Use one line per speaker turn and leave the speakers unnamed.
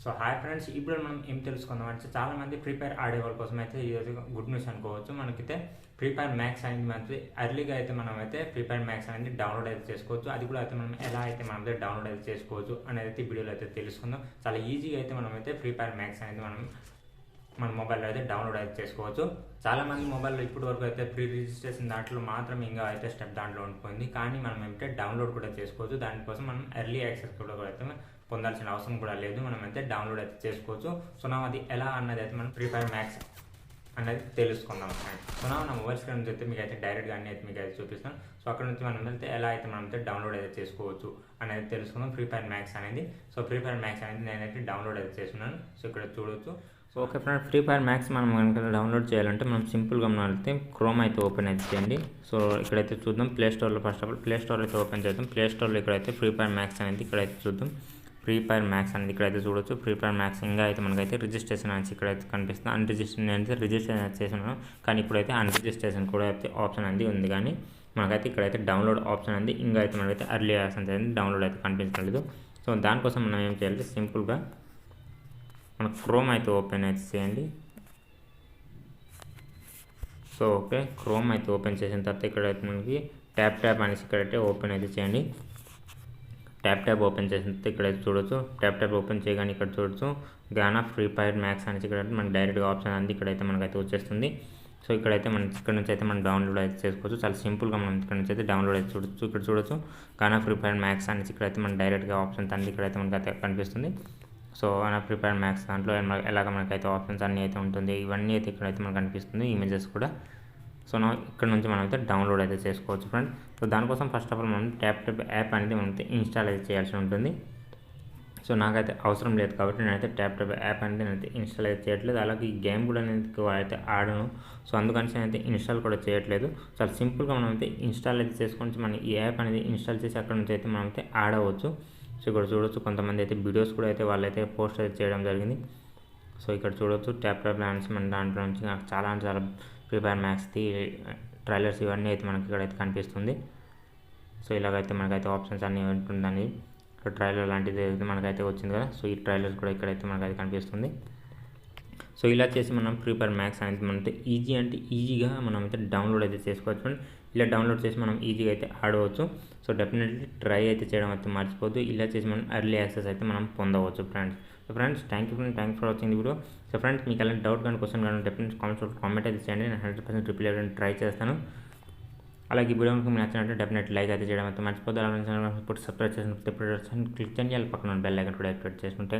So hi friends, ఇప్పుడు మనం ఏం తెలుసుకుందాం అంటే చాలామంది ఫ్రీ ఫైర్ ఆడే వాళ్ళ కోసం అయితే ఈరోజు గుడ్ న్యూస్ అనుకోవచ్చు. మనకైతే ఫ్రీ ఫైర్ మ్యాక్స్ అనేది మనకి ఎర్లీగా అయితే మనం అయితే ఫ్రీ ఫైర్ మ్యాక్స్ అనేది డౌన్లోడ్ అయితే చేసుకోవచ్చు. అది కూడా అయితే మనం ఎలా అయితే మనం అయితే డౌన్లోడ్ అయితే చేసుకోవచ్చు అనేది అయితే వీడియోలో అయితే తెలుసుకుందాం. చాలా ఈజీగా అయితే మనం అయితే ఫ్రీ ఫైర్ మ్యాక్స్ అనేది మన మొబైల్లో అయితే డౌన్లోడ్ అయితే చేసుకోవచ్చు. చాలా మంది మొబైల్లో ఇప్పటి వరకు అయితే ప్రీ రిజిస్ట్రేషన్ దాంట్లో మాత్రం ఇంకా అయితే స్టెప్ దాంట్లో ఉండిపోయింది. కానీ మనం ఏంటంటే డౌన్లోడ్ కూడా చేసుకోవచ్చు. దానికోసం మనం ఎర్లీ యాక్సెస్ కూడా అయితే పొందాల్సిన అవసరం కూడా లేదు. మనం అయితే డౌన్లోడ్ అయితే చేసుకోవచ్చు. సో నా అది ఎలా అన్నది అయితే మనం ఫ్రీ ఫైర్ మ్యాక్స్ అనేది తెలుసుకుందాం. సో నా మొబైల్ స్క్రీన్ నుంచి అయితే మీకు అయితే డైరెక్ట్గా అన్ని అయితే మీకు అయితే చూపిస్తాను. సో అక్కడ నుంచి మనం వెళ్తే ఎలా అయితే మనం అయితే డౌన్లోడ్ అయితే చేసుకోవచ్చు అనేది తెలుసుకుందాం ఫ్రీ ఫైర్ మ్యాక్స్ అనేది. సో ఫ్రీ ఫైర్ మ్యాక్స్ అనేది నేనైతే డౌన్లోడ్ అయితే చేస్తున్నాను. సో ఇక్కడ చూడొచ్చు. So okay friend, free fire max మనం కనుక డౌన్లోడ్ చేయాలంటే మనం సింపుల్గా మనం వెళ్తే క్రోమ్ అయితే ఓపెన్ అయితే చేయండి. సో ఇక్కడైతే చూద్దాం ప్లే స్టోర్లో. First of all play store అయితే ఓపెన్ చేద్దాం. ప్లే స్టోర్లో ఇక్కడైతే ఫ్రీ ఫైర్ మ్యాక్స్ అనేది ఇక్కడైతే చూద్దాం. ఫ్రీ ఫైర్ మ్యాక్స్ అనేది ఇక్కడైతే చూడొచ్చు. ఫ్రీ ఫైర్ మ్యాక్స్ ఇంకా అయితే మనకైతే రిజిస్ట్రేషన్ అనేది ఇక్కడైతే కనిపిస్తుంది. అన్రిజిస్ట్రేషన్ అయితే రిజిస్ట్రేషన్ చేస్తున్నాను, కానీ ఇప్పుడైతే అన్రిజిస్ట్రేషన్ కూడా అయితే ఆప్షన్ అనేది ఉంది. కానీ మనకైతే ఇక్కడైతే డౌన్లోడ్ ఆప్షన్ అనేది ఇంకా అయితే మనకైతే ఎర్లీ యాక్సెస్ అనేది డౌన్లోడ్ అయితే కనిపించలేదు. సో దానికోసం మనం ఏం చేయాలి, సింపుల్గా మన క్రోమ్ అయితే ఓపెన్ అయితే చేయండి. సో ఓకే, క్రోమ్ అయితే ఓపెన్ చేసిన తర్వాత ఇక్కడైతే మనకి ట్యాప్ అనేసి ఇక్కడైతే ఓపెన్ అయితే చేయండి. ట్యాప్ ఓపెన్ చేసిన తర్వాత ఇక్కడైతే చూడొచ్చు. ట్యాప్ ఓపెన్ చేయగానే ఇక్కడ చూడొచ్చు గానా ఫ్రీ ఫైర్ మ్యాక్స్ అనేసి ఇక్కడైతే మనకి డైరెక్ట్గా ఆప్షన్ అనేది ఇక్కడైతే మనకైతే వచ్చేస్తుంది. సో ఇక్కడైతే మనం ఇక్కడ నుంచి అయితే మనం డౌన్లోడ్ అయితే చేసుకోవచ్చు. చాలా సింపుల్గా మనం ఇక్కడ నుంచి అయితే డౌన్లోడ్ అయితే చూడొచ్చు. ఇక్కడ చూడొచ్చు గానా ఫ్రీ ఫైర్ మ్యాక్స్ అనేసి ఇక్కడైతే మన డైరెక్ట్గా ఆప్షన్స్ అన్ని ఇక్కడైతే మనకైతే కనిపిస్తుంది. సో గానా ఫ్రీ ఫైర్ మ్యాక్స్ దాంట్లో ఎలాగ మనకైతే ఆప్షన్స్ అన్నీ అయితే ఉంటుంది. ఇవన్నీ అయితే ఇక్కడైతే మనకు కనిపిస్తుంది, ఇమేజెస్ కూడా. సో ఇక్కడ నుంచి మనం అయితే డౌన్లోడ్ అయితే చేసుకోవచ్చు ఫ్రెండ్. సో దానికోసం ఫస్ట్ ఆఫ్ ఆల్ మనం ట్యాప్ యాప్ అనేది మనం అయితే ఇన్స్టాల్ అయితే చేయాల్సి ఉంటుంది. సో నాకైతే అవసరం లేదు కాబట్టి నేనైతే ట్యాప్ యాప్ అనేది నేనైతే ఇన్స్టాల్ అయితే చేయట్లేదు. అలాగే ఈ గేమ్ కూడా నేను అయితే ఆడను. సో అందుకని నేనైతే ఇన్స్టాల్ కూడా చేయట్లేదు. చాలా సింపుల్గా మనం అయితే ఇన్స్టాల్ అయితే చేసుకొని మనం ఈ యాప్ అనేది ఇన్స్టాల్ చేసి అక్కడ నుంచి అయితే మనం అయితే ఆడవచ్చు. సో ఇక్కడ చూడొచ్చు కొంతమంది అయితే వీడియోస్ కూడా అయితే వాళ్ళైతే పోస్ట్ అయితే చేయడం జరిగింది. సో ఇక్కడ చూడొచ్చు ట్యాప్ అనేసి మన దాంట్లో నుంచి నాకు చాలా ఫ్రీ ఫైర్ మ్యాక్స్ది ట్రైలర్స్ ఇవన్నీ అయితే మనకి ఇక్కడైతే కనిపిస్తుంది. సో ఇలాగైతే మనకైతే ఆప్షన్స్ అన్నీ ఉంటుందని ఇక్కడ ట్రైలర్ లాంటిది అయితే మనకైతే వచ్చింది కదా. సో ఈ ట్రైలర్స్ కూడా ఇక్కడైతే మనకైతే కనిపిస్తుంది. సో ఇలా చేసి మనం ఫ్రీ ఫైర్ మ్యాక్స్ అనేది మనతో ఈజీగా మనం అయితే డౌన్లోడ్ అయితే చేసుకోవచ్చు. ఇలా డౌన్లోడ్ చేసి మనం ఈజీగా అయితే ఆడవచ్చు. సో డెఫినెట్లీ ట్రై అయితే చేయడం అయితే మర్చిపోద్దు. ఇలా చేసి మనం ఎర్లీ యాక్సెస్ అయితే మనం పొందవచ్చు friends. So friends thank you for watching the video. So friends మీకు ఎలాంటి డౌట్ కానీ క్వశ్చన్ కానీ డెఫినెట్లీ కామెంట్ అయితే చేయండి. నేను 100% రిప్లై ఇవ్వడానికి ట్రై చేస్తాను. అలాగే ఈ వీడియో మీకు నచ్చినట్టు డెఫినెట్లీ లైక్ అయితే చేయడం అయితే మర్చిపోద్దు. అలాగే సబ్స్క్రైబ్ చేసిన క్లిక్ చేయండి. పక్కన బెల్ ఐకాన్ కూడా యాక్టివేట్ చేసుకుంటే